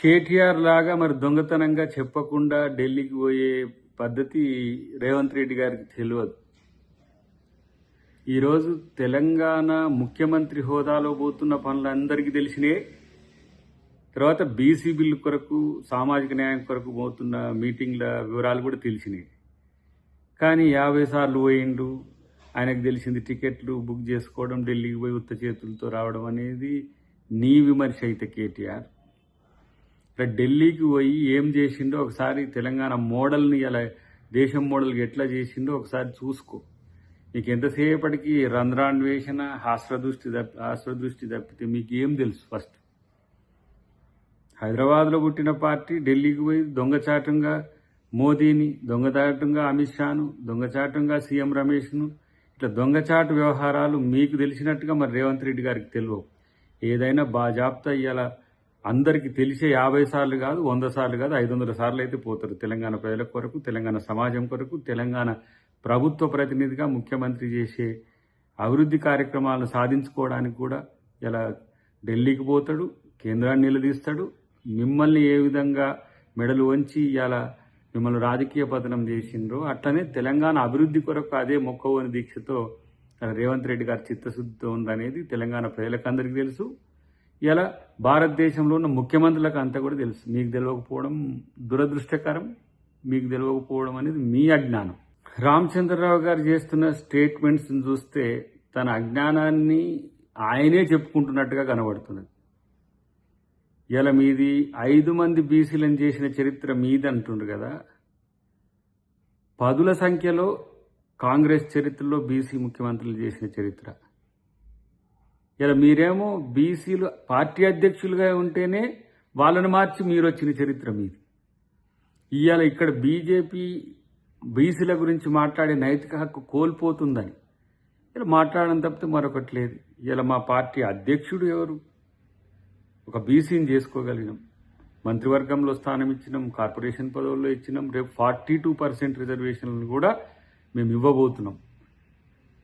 కేటీఆర్ లాగా మరి దొంగతనంగా చెప్పకుండా ఢిల్లీకి పోయే పద్ధతి రేవంత్ రెడ్డి గారికి తెలియదు. ఈరోజు తెలంగాణ ముఖ్యమంత్రి హోదాలో పోతున్న పనులు అందరికీ తెలిసినాయి. తర్వాత బీసీ బిల్లు కొరకు, సామాజిక న్యాయం కొరకు పోతున్న మీటింగ్ల వివరాలు కూడా తెలిసినాయి. కానీ 50 సార్లు పోయిండు. ఆయనకు తెలిసింది టికెట్లు బుక్ చేసుకోవడం, ఢిల్లీకి పోయి ఉత్త చేతులతో రావడం అనేది నీ విమర్శ అయితే కేటీఆర్. ఇక్కడ ఢిల్లీకి పోయి ఏం చేసిండో ఒకసారి తెలంగాణ మోడల్ని అలా దేశం మోడల్కి ఎట్లా చేసిండో ఒకసారి చూసుకో. నీకు ఎంతసేపటికి రంధ్రాన్వేషణ, హాస్రదృష్టి తప్పితే మీకు ఏం తెలుసు? ఫస్ట్ హైదరాబాద్లో పుట్టిన పార్టీ ఢిల్లీకి పోయి దొంగచాటంగా మోదీని, దొంగచాటంగా అమిత్ షాను, దొంగచాటంగా సీఎం రమేష్ను, ఇట్లా దొంగచాటు వ్యవహారాలు మీకు తెలిసినట్టుగా మరి రేవంత్ రెడ్డి గారికి తెలియవు. ఏదైనా బాజాప్తా ఇవాళ అందరికీ తెలిసే 50 సార్లు కాదు, 100 సార్లు కాదు, 500 సార్లు అయితే పోతారు. తెలంగాణ ప్రజల కొరకు, తెలంగాణ సమాజం కొరకు, తెలంగాణ ప్రభుత్వ ప్రతినిధిగా ముఖ్యమంత్రి చేసే అభివృద్ధి కార్యక్రమాలను సాధించుకోవడానికి కూడా ఇలా ఢిల్లీకి పోతాడు, కేంద్రాన్ని నిలదీస్తాడు. మిమ్మల్ని ఏ విధంగా మెడలు వంచి ఇలా మిమ్మల్ని రాజకీయ పతనం చేసిండ్రో అట్లనే తెలంగాణ అభివృద్ధి కొరకు అదే మొక్కవోని దీక్షతో రేవంత్ రెడ్డి గారి చిత్తశుద్ధితో ఉందనేది తెలంగాణ ప్రజలకు అందరికీ తెలుసు. ఇలా భారతదేశంలో ఉన్న ముఖ్యమంత్రులకు అంతా కూడా తెలుసు. మీకు తెలియకపోవడం దురదృష్టకరం. మీకు తెలియకపోవడం అనేది మీ అజ్ఞానం. రామచంద్రరావు గారు చేస్తున్న స్టేట్మెంట్స్ని చూస్తే తన అజ్ఞానాన్ని ఆయనే చెప్పుకుంటున్నట్టుగా కనబడుతున్నది. ఇలా మీది 5 మంది బీసీలను చేసిన చరిత్ర మీది అంటుండ్రు కదా. 10ల సంఖ్యలో కాంగ్రెస్ చరిత్రలో బీసీ ముఖ్యమంత్రులు చేసిన చరిత్ర. ఇలా మీరేమో బీసీలు పార్టీ అధ్యక్షులుగా ఉంటేనే వాళ్ళని మార్చి మీరు వచ్చిన చరిత్ర మీది. ఇవాళ ఇక్కడ బీజేపీ బీసీల గురించి మాట్లాడే నైతిక హక్కు కోల్పోతుందని ఇలా మాట్లాడడం తప్పితే మరొకటి లేదు. ఇలా మా పార్టీ అధ్యక్షుడు ఎవరు? ఒక బీసీని చేసుకోగలిగినాం, మంత్రివర్గంలో స్థానం ఇచ్చినాం, కార్పొరేషన్ పదవుల్లో ఇచ్చినాం. రేపు 42% రిజర్వేషన్లను కూడా మేము ఇవ్వబోతున్నాం.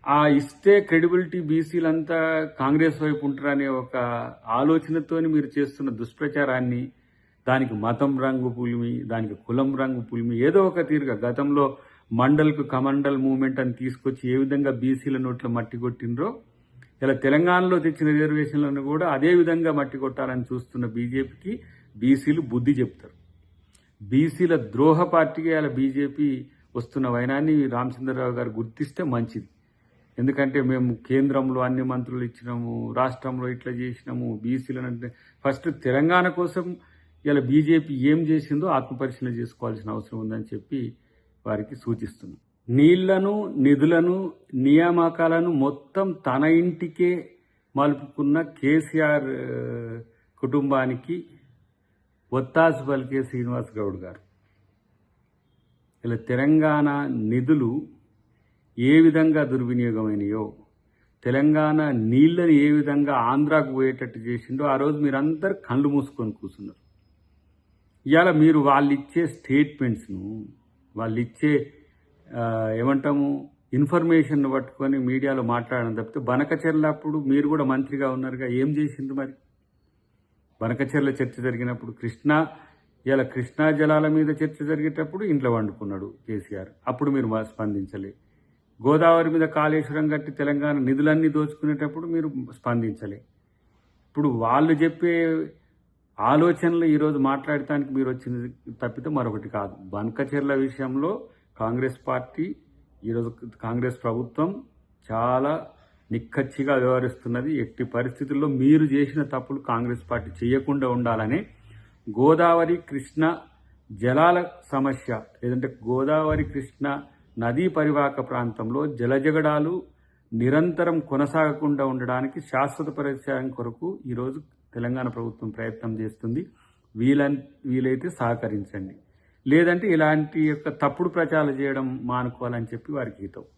ఆ ఇస్తే క్రెడిబిలిటీ బీసీలంతా కాంగ్రెస్ వైపు ఉంటారనే ఒక ఆలోచనతో మీరు చేస్తున్న దుష్ప్రచారాన్ని, దానికి మతం రంగు పులిమి, దానికి కులం రంగు పులిమి, ఏదో ఒక తీరుగా గతంలో మండల్కు కమండల్ మూవ్మెంట్ అని తీసుకొచ్చి ఏ విధంగా బీసీల నోట్ల మట్టి కొట్టినరో ఇలా తెలంగాణలో తెచ్చిన రిజర్వేషన్లను కూడా అదే విధంగా మట్టి కొట్టాలని చూస్తున్న బీజేపీకి బీసీలు బుద్ధి చెప్తారు. బీసీల ద్రోహ పార్టీగా ఇలా బీజేపీ వస్తున్న వైనాన్ని రామచంద్రరావు గారు గుర్తిస్తే మంచిది. ఎందుకంటే మేము కేంద్రంలో అన్ని మంత్రులు ఇచ్చినాము, రాష్ట్రంలో ఇట్లా చేసినాము, బీసీలను ఫస్ట్ తెలంగాణ కోసం ఇలా బీజేపీ ఏం చేసిందో ఆత్మపరిశీలన చేసుకోవాల్సిన అవసరం ఉందని చెప్పి వారికి సూచిస్తున్నాం. నీళ్లను, నిధులను, నియామకాలను మొత్తం తన ఇంటికే మలుపుకున్న కేసీఆర్ కుటుంబానికి ఒత్తాసు పలికే శ్రీనివాస్ గౌడ్ గారు ఇలా తెలంగాణ నిధులు ఏ విధంగా దుర్వినియోగమైనయో, తెలంగాణ నీళ్లను ఏ విధంగా ఆంధ్రాకు పోయేటట్టు చేసిండో ఆ రోజు మీరందరూ కళ్ళు మూసుకొని కూర్చున్నారు. ఇవాళ మీరు వాళ్ళు ఇచ్చే స్టేట్మెంట్స్ను, వాళ్ళు ఇచ్చే ఏమంటాము ఇన్ఫర్మేషన్ పట్టుకొని మీడియాలో మాట్లాడడం తప్పితే బనకచెర్ల అప్పుడు మీరు కూడా మంత్రిగా ఉన్నారుగా, ఏం చేసిండ్రు మరి? బనకచెర్ల చర్చ జరిగినప్పుడు ఇలా కృష్ణా జలాల మీద చర్చ జరిగేటప్పుడు ఇంట్లో వండుకున్నాడు కేసీఆర్, అప్పుడు మీరు స్పందించలే. గోదావరి మీద కాళేశ్వరం కట్టి తెలంగాణ నిధులన్నీ దోచుకునేటప్పుడు మీరు స్పందించలే. ఇప్పుడు వాళ్ళు చెప్పే ఆలోచనలు ఈరోజు మాట్లాడటానికి మీరు వచ్చింది తప్పితే మరొకటి కాదు. బనకచెర్ల విషయంలో కాంగ్రెస్ పార్టీ, ఈరోజు కాంగ్రెస్ ప్రభుత్వం చాలా నిక్కచ్చిగా వ్యవహరిస్తున్నది. ఎట్టి పరిస్థితుల్లో మీరు చేసిన తప్పులు కాంగ్రెస్ పార్టీ చేయకుండా ఉండాలని గోదావరి కృష్ణ జలాల సమస్య, లేదంటే గోదావరి కృష్ణ నదీ పరివాహక ప్రాంతంలో జలజగడాలు నిరంతరం కొనసాగకుండా ఉండడానికి శాశ్వత పరిష్కారం కొరకు ఈరోజు తెలంగాణ ప్రభుత్వం ప్రయత్నం చేస్తుంది. వీలైతే సహకరించండి, లేదంటే ఇలాంటి యొక్క తప్పుడు ప్రచారాలు చేయడం మానుకోవాలని చెప్పి వారికి హితవు.